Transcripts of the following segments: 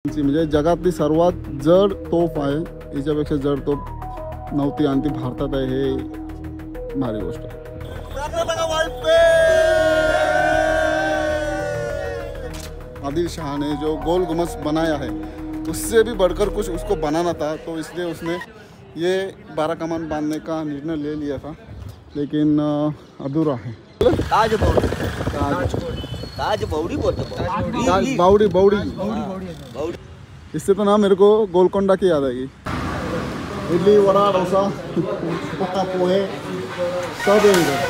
म्हणजे जगातली सर्वात जड तोफ आहे. याच्यापेक्षा जड तोफ नव्हती आणि ती भारतात आहे. हे भारी गोष्ट आहे. आदिल शाह ने जो गोल गुम्बद बनाया है उससे भी बढ़कर कुछ उसको बनाना था, तो इसलिए उसने ये 12 कमान बांधने का निर्णय ले लिया था, लेकिन अधूरा है. बावड़ी बावड़ी इससे तो ना मेरे को गोलकोंडा की याद आएगी. इडली वड़ा डोसा पोहे सब है इधर.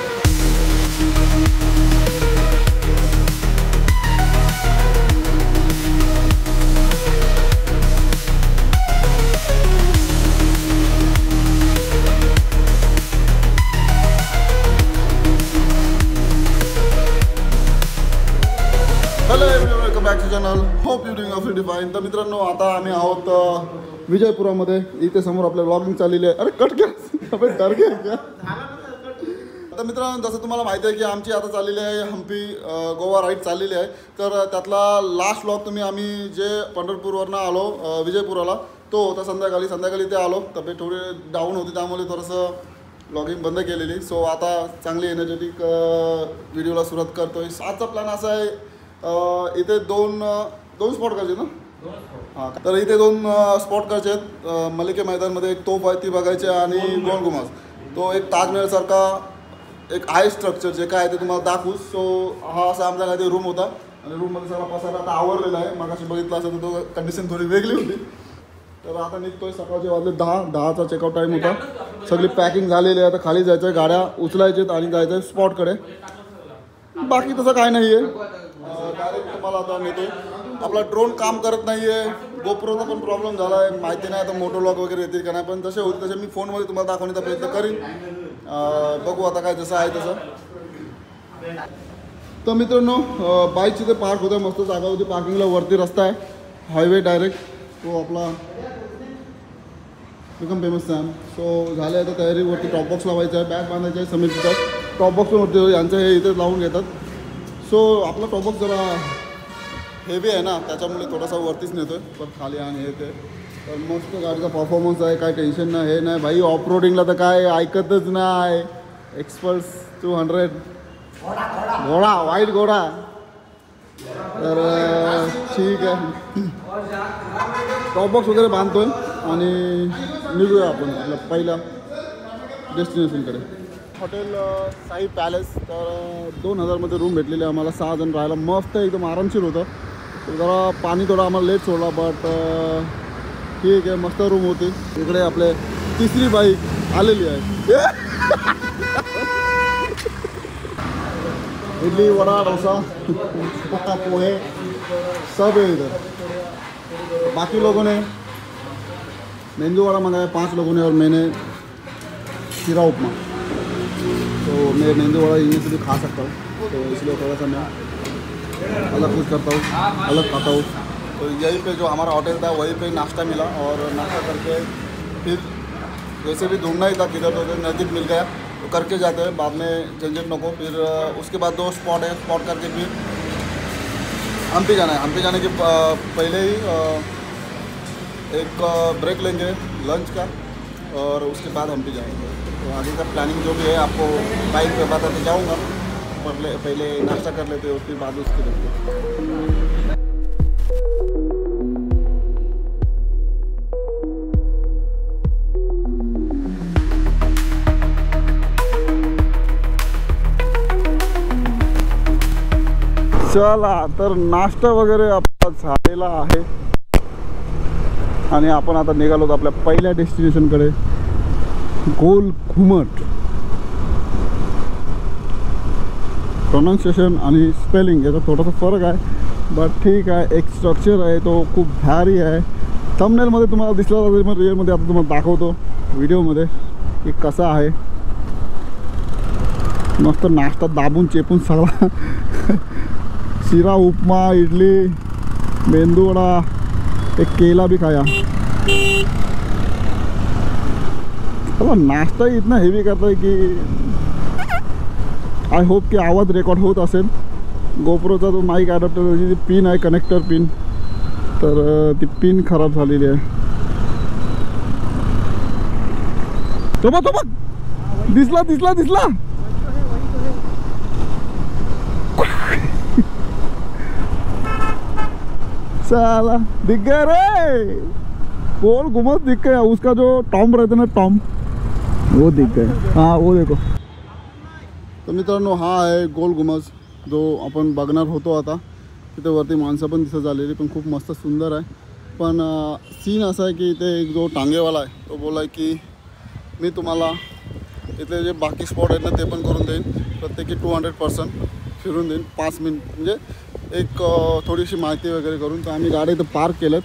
Hello everyone, welcome back to channel. Hope you doing अफिडी फाईन. तर मित्रांनो, आता आम्ही आहोत विजयपुरामध्ये. इथे समोर आपल्या व्लॉगिंग चाललेली आहे. अरे कट घ्या, डर घ्या. तर मित्रांनो, जसं तुम्हाला माहिती आहे की आमची आता चाललेली आहे हम्पी गोवा राईड चाललेली आहे. तर त्यातला लास्ट व्लॉग आम्ही जे पंढरपूरवरनं आलो विजयपुराला, तो होता संध्याकाळी ते आलो. तब्येत थोडी डाऊन होती, त्यामुळे थोडंसं व्लॉगिंग बंद केलेली. सो आता चांगली एनर्जेटिक व्हिडिओला सुरुवात करतोय. आजचा प्लॅन असा आहे, इथे दोन स्पॉट करायचे ना. हां, तर इथे दोन स्पॉट करायचे आहेत. मलिके मैदानमध्ये एक तोफ आहे, ती बघायची, आणि गोल गुम्बद, तो एक ताजमहलसारखा एक आहे स्ट्रक्चर, जे काय आहे ते तुम्हाला दाखवू. सो हा असा आमच्या घरी रूम होता, आणि रूममध्ये सगळा पसारा आता आवरलेला आहे. मागाशी बघितलं असं तर तो कंडिशन थोडी वेगळी होती. तर आता निघतोय. सकाळचे वाजले 10चा चेकआउट टाईम होता. सगळी पॅकिंग झालेली आहे. आता खाली जायचं आहे, गाड्या उचलायच्यात आणि जायचं आहे स्पॉटकडे. बाकी तसं काय नाही आहे. डायरेक्ट तुम्हाला आता नेतो. आपला ड्रोन काम करत नाही आहे. गोप्रोचा पण प्रॉब्लेम झाला आहे. माहिती नाही आता मोटोलॉग वगैरे येतील का नाही, पण जसे होते तसे मी फोनमध्ये तुम्हाला दाखवण्याचा प्रयत्न करीन. बघू आता काय जसं आहे तसं. तर मित्रांनो, बाईकची ते पार्क होत्या, मस्त जागा होती पार्किंगला. वरती रस्ता आहे, हायवे डायरेक्ट, तो आपला एकदम फेमस आहे. सो झालं आहे आता तयारीवरती. टॉपबॉक्स लावायचं आहे, बॅग बांधायचं आहे. समितीचा टॉपबॉक्स वरती यांचं हे इथे लावून घेतात. सो आपला टॉपबॉक्स जरा हेवी आहे ना, त्याच्यामुळे थोडासा वरतीच नेतो आहे, पण खाली आणि हे ते. तर मस्त गाडीचा परफॉर्मन्स आहे, काय टेन्शन नाही, हे नाही भाई. ऑफ रोडिंगला तर काय ऐकतच नाही. एक्सपल्स 200 घोडा, व्हाईट घोडा. तर ठीक आहे, टॉपबॉक्स वगैरे बांधतोय आणि निघूया आपण आपल्या पहिल्या डेस्टिनेशनकडे. Hotel Sai palace. तर 2000मध्ये रूम भेटलेली आम्हाला. 6 जण राहायला. मस्त एकदम आरामशीर होतं. तर जरा पाणी थोडा आम्हाला लेट सोडला, बट ठीक आहे, मस्त रूम होती. इकडे आपले तिसरी बाईक आलेली आहे. इडली वड़ा डोसा पोहे सब है इधर. बाकी लोगों ने मेंदू वड़ा मंगाया, 5 लोगों ने, और मैंने शीरा उपमा. तो मैं मेंदू वड़ा इनमें से भी खा सकता हूँ, तो इसलिए थोड़ा सा मैं अलग कुछ करता हूँ, अलग खाता हूँ. तो यहीं पे जो हमारा होटल था वहीं पे नाश्ता मिला, और नाश्ता करके फिर जैसे भी ढूंढना ही था किधर, तो नज़दीक मिल गया, तो करके जाते हैं. बाद में झंझट नको. फिर उसके बाद 2 स्पॉट है, स्पॉट करके फिर हम्पी जाना है. हम्पी जाने के पहले ही एक ब्रेक लेंगे लंच का, और उसके बाद हम्पी जाएंगे. तो आगे का प्लानिंग जो भी है आपको बाइक पे बताते जाऊँगा. पहले नाश्ता कर लेते, उसके बाद उसके देखते. चला, तर नाश्ता वगैरे आपला झालेला आहे, आणि आपण आता निघालो आपल्या पहिल्या डेस्टिनेशनकडे, गोल घुमट. प्रोनाऊन्सिएशन आणि स्पेलिंग याचा थोडासा फरक आहे, बट ठीक आहे. एक स्ट्रक्चर आहे, तो खूप भारी आहे. थंबनेलमध्ये तुम्हाला दिसला तरी मग रिअलमध्ये आता तुम्हाला दाखवतो व्हिडिओमध्ये की कसा आहे. मस्त नाश्ता दाबून चेपून सगळा. शीरा उपमा, इडली, मेंदू वड़ा, एक केला भी खाया. चला, नाश्ता ही इतना हेवी करता है कि आई होप की आवाज़ रेकॉर्ड होत असेल. गोप्रोचा तो माईक ॲडॅप्टर जी पिन आहे, कनेक्टर पिन, तर ती पिन खराब झालेली आहे. तो बघ दिसला दिसला दिसला. साला दिख गया रे. गोल गुमस दिख गया. उसका जो टॉम रहता ना टॉम वो दिख गया. हाँ वो देखो. तर मित्रांनो हा आहे गोल गुमज जो आपण बघणार होतो. आता तिथे वरती माणसं पण दिसत झालेली पण खूप मस्त सुंदर आहे. पण सीन असा आहे की इथे एक जो टांगेवाला आहे तो बोला की मी तुम्हाला इथले जे बाकी स्पॉट आहेत ना ते पण करून देईन. प्रत्येकी 200% फिरून देईन 5 मिनिट. म्हणजे एक थोडीशी माहिती वगैरे करून. तर आम्ही गाडी इथं पार्क केलं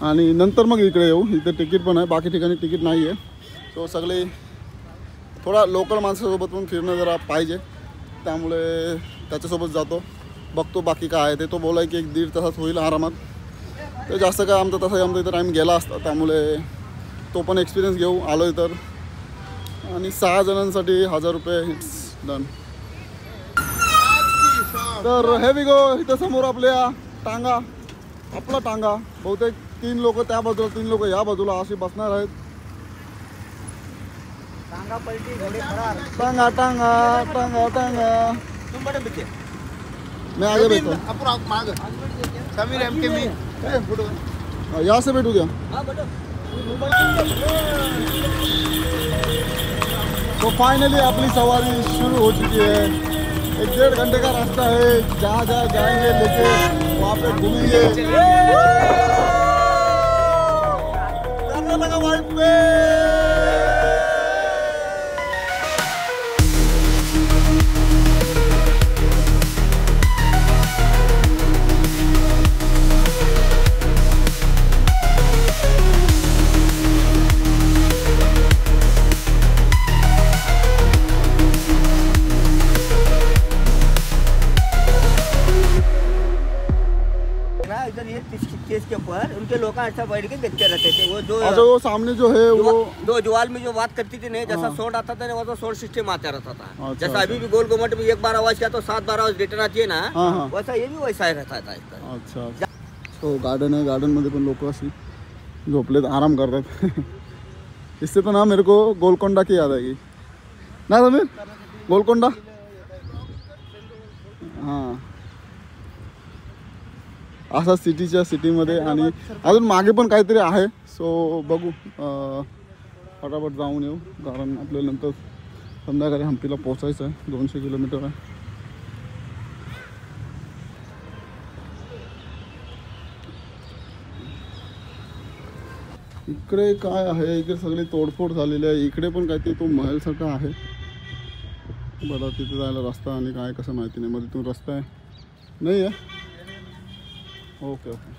आणि नंतर मग इकडे येऊ. इथे तिकीट पण आहे. बाकी ठिकाणी तिकीट नाही आहे. सो सगळे थोडा लोकल माणसासोबत पण फिरणं जरा पाहिजे. त्यामुळे त्याच्यासोबत जातो बघतो बाकी काय आहे ते. तो बोलाय की 1-1.5 तासात होईल आरामात. तर जास्त काय आमचा तसा आमचा इथं टाईम गेला असता. त्यामुळे तो पण एक्सपिरियन्स घेऊ आलो आहे. तर आणि 6 जणांसाठी 1000 रुपये इट्स डन. तर हे वी गो. इथं समोर आपल्या टांगा आपला टांगा बहुतेक 3 लोक त्या बाजूला 3 लोक या बाजूला अशी बसणार आहेत. टांगा टांगा टांगा टांगा. तुम बड़े पीछे मैं आगे बैठा. समीर एम के मी यहाँ से बैठू क्या? तो फाइनली अपनी सवारी शुरू हो चुकी है. 1-1.5 घंटे का रास्ता है. जहाँ जहाँ जाएंगे लेके वहाँ पे घूमेंगे. कर्नाटक वाइड पे के ऊपर उनके लोग ऐसा बैठ के देखते रहते थे. वो जो अच्छा वो सामने जो है वो ज्वाल में जो बात करती थी नहीं जैसा साउंड आता था वैसा साउंड सिस्टम आता रहता था. अच्छा, जैसा अभी भी गोल घुमट में 1 बार आवाज किया तो 7 बार आवाज रिटर्न आती है ना. वैसा ये भी वैसा ही रहता था. अच्छा तो गार्डन है. गार्डन मध्ये पण लोक अशी झोपलेत आराम करतात. इससे तो ना मेरे को गोलकोंडा की याद आएगी ना समीर. गोलकोंडा हां असा सिटीमध्ये. आणि अजून मागे पण काहीतरी आहे. सो बघू फटाफट जाऊन येऊ. कारण आपल्याला नंतर संध्याकाळी हम्पीला पोचायचं आहे. 200 किलोमीटर आहे. इकडे काय आहे? इकडे सगळी तोडफोड झालेली आहे. इकडे पण काहीतरी तो महलसारखा आहे. बघा तिथे जायला रस्ता आणि काय कसं माहिती नाही. मध्ये तिथून रस्ता आहे नाही आहे. Okay okay.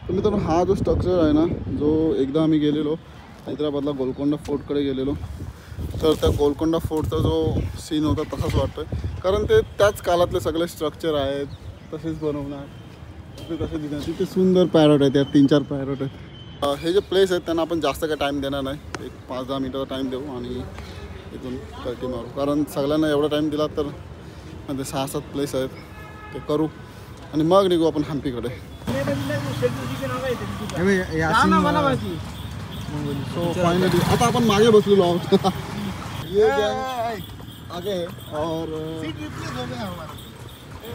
तर मित्रांनो हा जो स्ट्रक्चर आहे ना जो एकदा आम्ही गेलेलो हैदराबादला गोलकोंडा फोर्टकडे गेलेलो. तर त्या गोलकोंडा फोर्टचा जो सीन होता तसाच वाटतोय. कारण ते त्याच काळातले सगळे स्ट्रक्चर आहेत. तसेच बनवणार ते तसे दिसणार. तिथे सुंदर पॅरट आहेत. त्या 3-4 पॅरट आहेत. हे जे प्लेस आहेत त्यांना आपण जास्त काय टाईम देणार नाही. एक 5-10 मिनिटाचा टाईम देऊ आणि इथून कल्टी मारू. कारण सगळ्यांना एवढा टाईम दिला तर म्हणजे 6-7 प्लेस आहेत ते करू आणि मग निघू आपण हम्पीकडे. सो फाइनली आता आपण मागे बसलेलो आहोत. ये गैंग आगे है और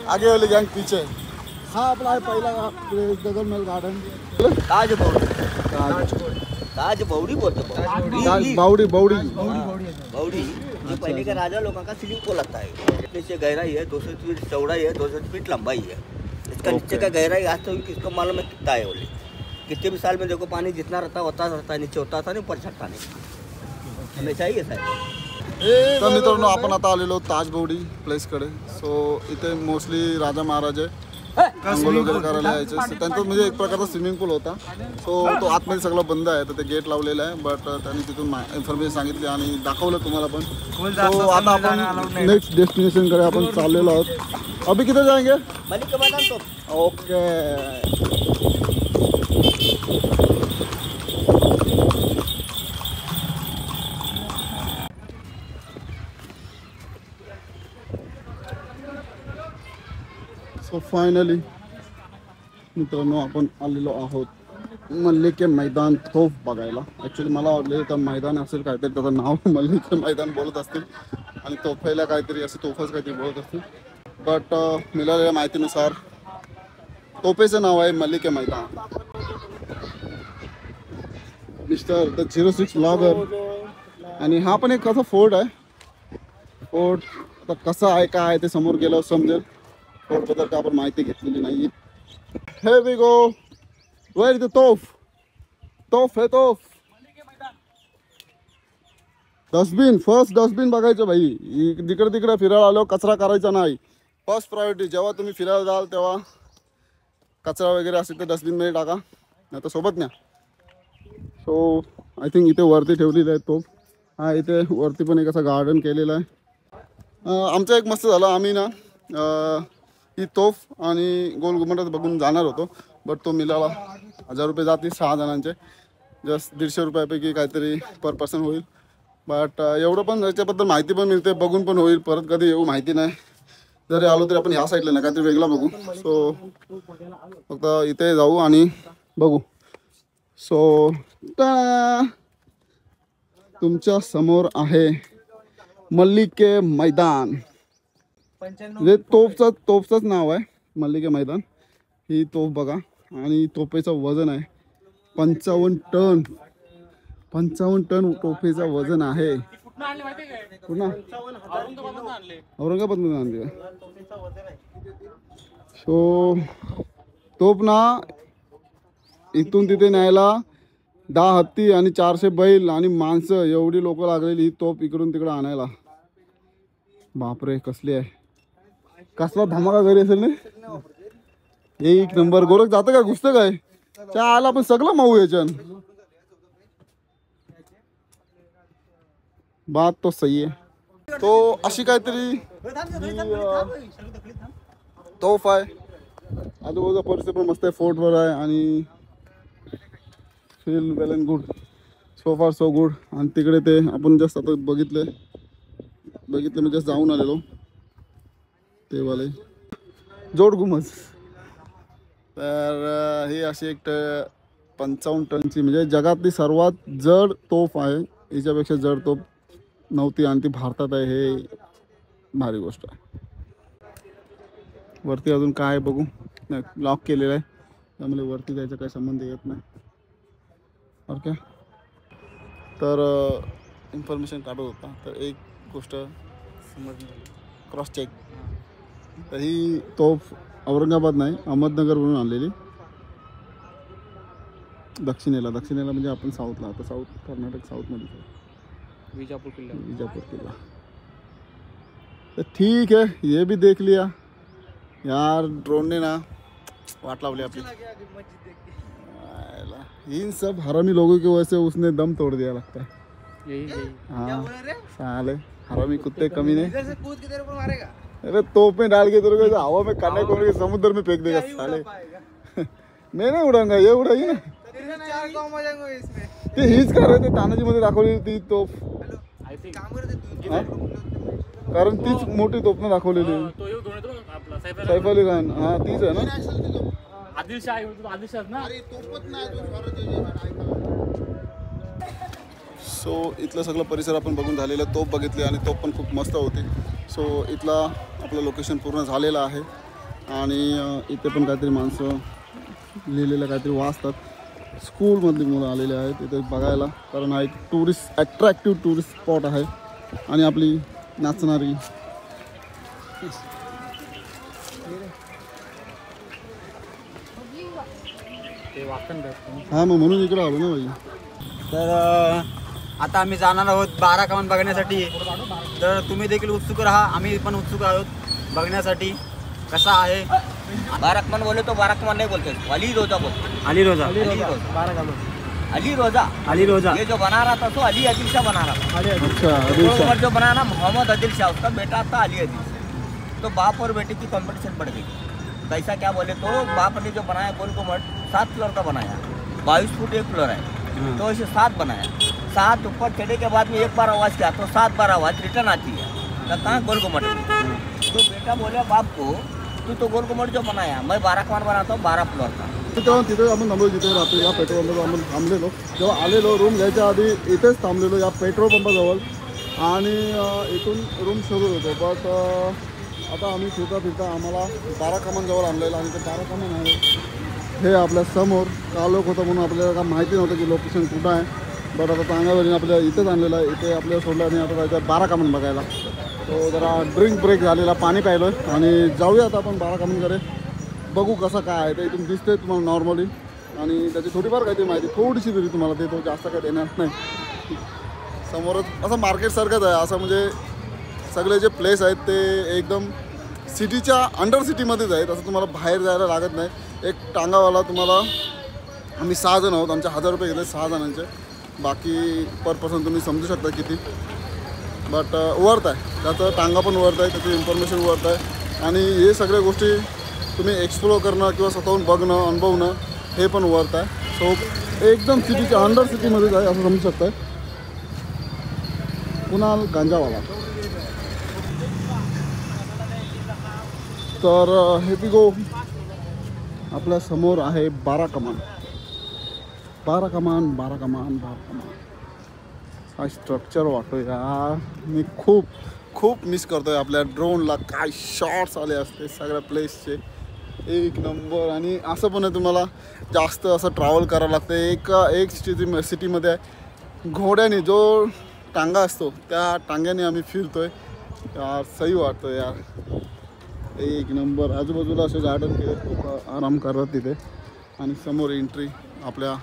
आगे वाली गैंग पीछे. हा आपला आहे पहिला प्लेस गगनमहल गार्डन. ताज बावड़ी बोलते हैं. बावड़ी ये पहले का राजा लोगों का स्विमिंग पूल लगता है. इतने से गहराई है 200 फीट चौड़ाई है 200 फीट लंबाई है. इसका नीचे का गहराई आज तो किसको मालूम है कितना है. बोले कितने भी साल में देखो पानी जितना रहता रहता है नीचे होता था नहीं ऊपर चढ़ता नहीं हमेशा ही ऐसा है. तर मित्रांनो आपण आता आलेलो ताजबावडी प्लेसकडे. सो इथे मोस्टली राजा महाराजे अंघोळ वगैरे करायला यायचे. त्यांचा म्हणजे एक प्रकारचा स्विमिंग पूल होता. सो तो आतमध्ये सगळं बंद आहे. तर ते गेट लावलेलं आहे. बट त्यांनी तिथून इन्फॉर्मेशन सांगितली आणि दाखवलं तुम्हाला पण. सो आता आपण नेक्स्ट डेस्टिनेशनकडे आपण चाललेलो आहोत. अभी किधर जाएंगे? मलिक के मैदान तो. ओके. सो फायनली मित्रांनो आपण आलेलो आहोत मल्लिके मैदान तोफ बघायला. ॲक्च्युली मला वाटलं तर मैदान असेल काहीतरी, त्याचं नाव मल्लिके मैदान बोलत असतील आणि तोफायला काहीतरी असे तोफाच काहीतरी बोलत असतील. बट मिळालेल्या माहितीनुसार तोफेचं नाव आहे मल्लिके मैदान. Mister the 06 vlogger. आणि हा पण एक कसा फोर्ट आहे. फोर्ट आता कसा आहे काय आहे ते समोर गेल्यावर समजेल. फोर्टबद्दल का आपण माहिती घेतलेली नाही. Here we go. Where is the तोफ? तोफ है तोफ. डस्टबिन, फर्स्ट डस्टबिन बघायचं भाई. जिकडे तिकडे फिरायला आलो कचरा करायचा नाही. First priority. जेव्हा तुम्ही फिरायला जाल तेव्हा कचरा वगैरे असेल तर डस्टबिनमध्ये टाका, नाही तर सोबत न्या. सो आय थिंक इथे वरती ठेवलेलं आहे तोफ. हा इथे वरती पण एक असं गार्डन केलेलं आहे. आमचं एक मस्त झालं. आम्ही ना ही तोफ आणि गोल घुमटच बघून जाणार होतो, बट तो मिळाला. 1000 रुपये जातील 6 जणांचे. जस्ट 150 रुपयापैकी काहीतरी पर पर्सन होईल. बट एवढं पण याच्याबद्दल माहिती पण मिळते, बघून पण होईल. परत कधी येऊ माहिती नाही. जरी आलो तरी आपण ह्या साईडला ना काहीतरी वेगळा बघू. सो फक्त इथे जाऊ आणि बघू. सो तुमच्या समोर आहे मल्लिके मैदान. म्हणजे तोफचंच नाव आहे मल्लिके मैदान. ही तोफ बघा. आणि तोफेचं वजन आहे 55 टन. 55 टन तोफेचं वजन आहे. पुन्हा औरंगाबादमधून आणली. सो तोफ ना इथून तिथे न्यायला 10 हत्ती आणि 400 बैल आणि माणसं एवढी लोक लागलेली ही तोफ इकडून तिकडं आणायला. बापरे कसली आहे. कसला धमाका घरी असेल ना. एक नंबर. गोरख जातं काय घुसतं काय आला पण सगळं माऊ याच्यान. बात तो सही आहे. तो अशी काहीतरी तोफ आहे. आजूबाजूचा परिसर पण मस्त आहे. फोर्टवर आहे आणि feel well and good. So फार सो गुड. आणि तिकडे ते आपण जस्ट आता बघितलं मी जस्ट जाऊन आलेलो ते वाले जोड घुमस. तर ही अशी एक 55 टनची म्हणजे जगातली सर्वात जड तोफ आहे. याच्यापेक्षा जड तोफ नव्हती आणि ती भारतात आहे. हे भारी गोष्ट आहे. वरती अजून काय बघू. नाही लॉक केलेलं आहे त्यामुळे वरती जायचा काही संबंध येत नाही. ओके. तर इन्फॉर्मेशन काढत होता तर एक गोष्ट क्रॉस चेक. तर ही तोफ औरंगाबाद नाही अहमदनगरवरून आणलेली. दक्षिणेला म्हणजे आपण साऊथला. आता साऊथ कर्नाटक साऊथमध्ये विजापूर किल्ला. तर ठीक है ये भी देख लिया यार. ड्रोन ने ना वाट लावली आपली. इन सब हरामी लोगों की वजह से उसने दम तोड़ दिया लगता है. हाँ साले हरामी कुत्ते कमी नहीं. अरे तोप में डाल के तेरे को हवा में काटे को समुद्र में फेंक देगा साले. मैं नहीं उड़ाऊंगा ये उड़ाई ना. ते हीच कर रहे थे तानाजी मध्ये दाखवलेली ती तोफ. कारण तीच मोठी तोफ ना दाखवलेली. सैफ अली खान. हा तीच आहे ना. सो इथलं सगळं परिसर आपण बघून झालेलं. तोफ बघितली आणि तोफ पण खूप मस्त होती. सो इथला आपलं लोकेशन पूर्ण झालेलं आहे. आणि इथे पण काहीतरी माणसं लिहिलेलं काहीतरी वाचतात. स्कूलमधली मुलं आलेले आहेत इथे बघायला. कारण हा एक अट्रॅक्टिव्ह टुरिस्ट स्पॉट आहे. आणि आपली नाचणारी हा मग म्हणून इकडे आलो ना भाई. तर आता आम्ही जाणार आहोत बाराकामान बघण्यासाठी. तर तुम्ही देखील उत्सुक राहा. आम्ही पण उत्सुक आहोत बघण्यासाठी कसा आहे. बाराकमान बोले तो बाराकमान नहीं बोलते, अली रोजा बोलते. अली रोजा. अली रोजा ये जो बना रहा था तो अली आदिल शाह बना रहा था. अच्छा जो बनाया ना मोहम्मद आदिल शाह, उसका बेटा था अली आदिल शाह. तो बाप और बेटे की कंपटीशन बढ़ गई. कैसा क्या बोले तो बाप ने जो बनाया गोल घुमट 7 फ्लोर का बनाया. 22 फुट 1 फ्लोर है. तो इसे 7 बनाया. 7 ऊपर चढ़ने के बाद में एक बार आवाज़ किया तो 7 बार आवाज़ रिटर्न आती है. तो कहाँ गोल घुमट. तो बेटा बोले बाप को तू तो गोल घुमट जो बनाया मैं 12 कमान बनाता हूँ 12 फ्लोर का. तिथे आपण थांबलो, जिथे रात्री या पेट्रोल पंपावर आपण थांबलेलो. जेव्हा आलेलो रूम घ्यायच्या आधी इथेच थांबलेलो या पेट्रोल पंपाजवळ आणि इथून रूम शोधत होतो. बट आता आम्ही फिरता आम्हाला 12 कमानजवळ आणलेलं आणि ते 12 कमान आहे हे आपल्या समोर. का लोक होतं म्हणून आपल्याला काय माहिती नव्हतं की लोकेशन कुठं आहे. बट आता चांगल्यावरीने आपल्याला इथेच आणलेलं आहे. इथे आपल्याला सोडलं आणि आता जायचं 12 कमान बघायला. तो जरा ड्रिंक ब्रेक झालेला, पाणी प्यायलो आणि जाऊया आता आपण 12 कमानकडे. बघू कसं काय आहे ते. इथून दिसते तुम्हाला नॉर्मली आणि त्याची थोडीफार काहीतरी माहिती थोडीशी तरी तुम्हाला देतो, जास्त काय देणार नाही. समोरच असं मार्केटसारखंच आहे. असं म्हणजे सगळे जे प्लेस आहेत ते एकदम सिटीच्या अंडर सिटीमध्येच आहेत. असं तुम्हाला बाहेर जायला लागत नाही. एक टांगावाला तुम्हाला, आम्ही 6 जण आहोत, आमचे 1000 रुपये घेतले 6 जणांचे. बाकी पर पर्सन तुम्ही समजू शकता किती. बट वर्थ आहे, त्याचं टांगा पण वर्थ आहे, त्याची इन्फॉर्मेशन वर्थ आहे आणि हे सगळ्या गोष्टी तुम्ही एक्सप्लोर करणं किंवा स्वतःहून बघणं अनुभवणं हे पण वर्थ आहे. सो एकदम सिटीच्या अंडर सिटीमध्येच आहे असं समजू शकता. कुणाल गांजावाला. तर हे गो आपल्या समोर आहे 12 कमान. 12 कमान हा स्ट्रक्चर वाटतो यार. मी खूप मिस करतो आहे आपल्या ड्रोनला. काय शॉट्स आले असते सगळ्या प्लेसचे, एक नंबर. आणि असं पण आहे तुम्हाला जास्त असं ट्रॅव्हल करावं लागतं. एक सिटीमध्ये घोड्याने जो टांगा असतो त्या टांग्याने आम्ही फिरतो आहे यार. सही वाटतं यार, एक नंबर. आजूबाजूला असे गार्डन केले, लोक आराम करतात तिथे. आणि समोर एंट्री आपल्या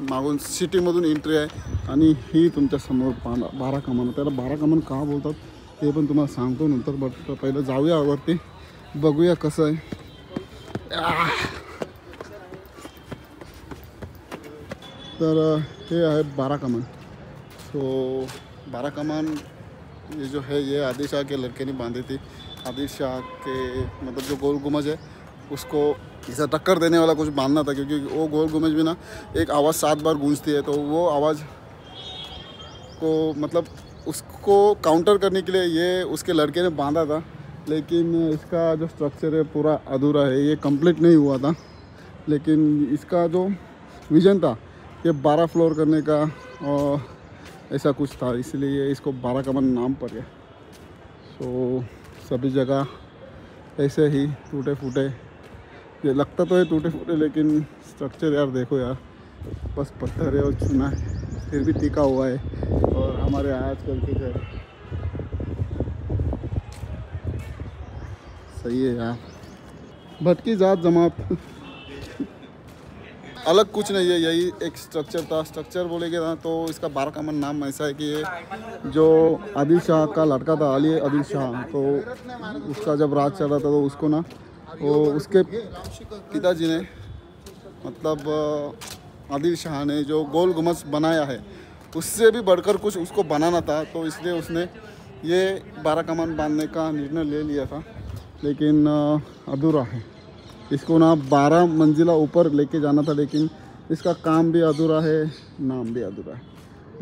मागून सिटीमधून एंट्री आहे आणि ही तुमच्या समोर 12 कमान. त्याला 12 कमान का बोलतात ते पण तुम्हाला सांगतो नंतर. बट पहिलं जाऊया वरती, बघूया कसं आहे. तर हे आहे 12 कमान. सो 12 कमान ये जो है ये आदिल शाह के लड़के ने बांधी थी. आदिल शाह के मतलब जो गोल गुंबज है उसको इसे टक्कर देने वाला कुछ बांधना था, क्योंकि वो गोल गुंबज भी ना एक आवाज़ 7 बार गूंजती है. तो वो आवाज़ को मतलब उसको काउंटर करने के लिए ये उसके लड़के ने बांधा था. लेकिन इसका जो स्ट्रक्चर है पूरा अधूरा है, ये कंप्लीट नहीं हुआ था. लेकिन इसका जो विज़न था ये 12 फ्लोर करने का और ऐसा कुछ था, इसलिए इसको 12 कमान नाम पड़ गया. सो सभी जगह ऐसे ही टूटे फूटे, ये लगता तो है टूटे फूटे, लेकिन स्ट्रक्चर यार देखो यार, बस पत्थर है और चूना है फिर भी टिका हुआ है. और हमारे आजकल के घर सही है यार. भटकी जात जमात अलग कुछ नहीं है, यही एक स्ट्रक्चर था. स्ट्रक्चर बोलेंगे ना तो इसका 12 कमान नाम ऐसा है कि ये जो आदिल शाह का लड़का था, अली आदिल शाह, तो उसका जब राज चल रहा था तो उसको ना वो उसके पिताजी ने मतलब आदिल शाह ने जो गोल गुंबज बनाया है उससे भी बढ़कर कुछ उसको बनाना था. तो इसलिए उसने ये 12 कमान बांधने का निर्णय ले लिया था. लेकिन अधूरा है. इसको ना 12 मंजिला ऊपर लेके जाना था, लेकिन इसका काम भी अधूरा है, नाम भी अधूरा है.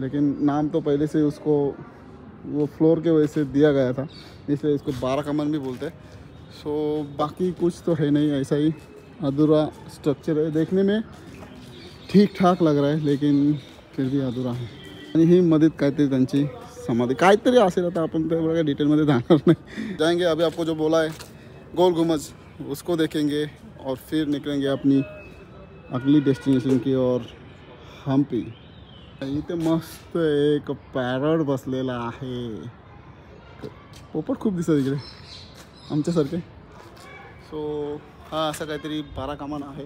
लेकिन नाम तो पहले से उसको वो फ्लोर के वजह से दिया गया था, इसलिए इसको 12 कमान भी बोलते हैं. सो बाकी कुछ तो है नहीं, ऐसा ही अधूरा स्ट्रक्चर है. देखने में ठीक ठाक लग रहा है लेकिन फिर भी अधूरा है. आणि ही मदत काहीतरी त्यांची समाधी काहीतरी असेल. आता आपण तेवढं काही डिटेलमध्ये जाणार नाही. जाएंगे अभी आपको जो बोला है गोल गुंबज उसको देखेंगे और फिर निकलेंगे अपनी अगली डेस्टिनेशन की ओर, हम्पी. इथे मस्त एक पॅरट बसलेला आहे. पोपट खूप दिसत इकडे आमच्यासारखे. सो हा असा काहीतरी 12 कमान आहे.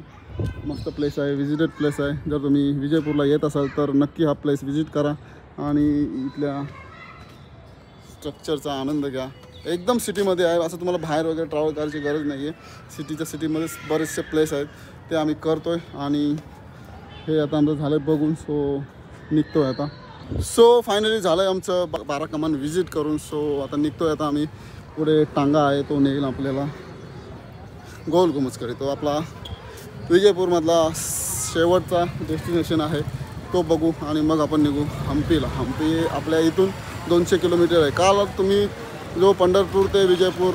मस्त प्लेस आहे, विजिटेड प्लेस आहे. जर तुम्ही विजयपूरला येत असाल तर नक्की हा प्लेस विजिट करा आणि इथल्या स्ट्रक्चरचा आनंद घ्या. एकदम सिटीमध्ये आहे, असं तुम्हाला बाहेर वगैरे ट्रॅव्हल करायची गरज नाही आहे. सिटीच्या सिटीमध्येच बरेचसे प्लेस आहेत ते आम्ही करतो आहे आणि हे आता आमचं झालं आहे बघून. सो निघतो आहे आता. सो फायनली झालं आहे आमचं 12 कमान विजिट करून. सो आता निघतो आहे. आता आम्ही पुढे टांगा आहे तो नेईल आपल्याला गोल गुंबजकडे. तो आपला विजयपूरमधला शेवटचा डेस्टिनेशन आहे, तो बघू आणि मग आपण निघू हम्पीला. हम्पी आपल्या इथून 200 किलोमीटर आहे. काल तुम्ही जो पंढरपूर ते विजयपूर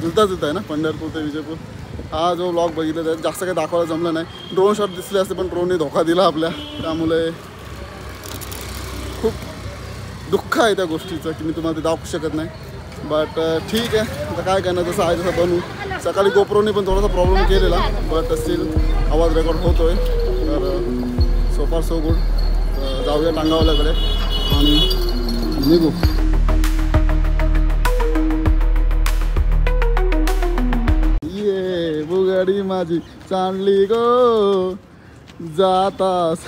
जुळता जुळता आहे ना पंढरपूर ते विजयपूर. हा जो व्लॉग बघितला त्यात जास्त काही दाखवायला जमलं नाही. ड्रोन शॉट दिसले असते पण ड्रोनने धोका दिला आपल्या, त्यामुळे खूप दुःख आहे त्या गोष्टीचं की मी तुम्हाला ते दाखवू शकत नाही. बट ठीक आहे, आता काय करणार, जसं आहे तसं बनवू. सकाळी गोप्रोने पण थोडासा प्रॉब्लेम केलेला, बट स्टील आवाज रेकॉर्ड होतो आहे. तर सो फार सो गुड. जाऊया टांगावल्याकडे आणि निघू. ये बुगाडी माझी चांगली गो जातास.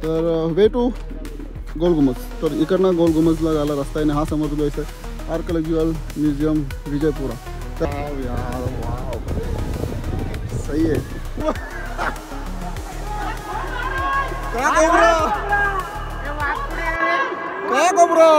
तर वे टू गोलगुमज. तर इकडनं गोलगुमजला जायला रस्ता आहे. हा समोर जायचं आहे आर्किओलॉजिकल म्युझियम विजयपुरा. तर यार वाव, सही आहे. काय कोबरा, काय कोबरा.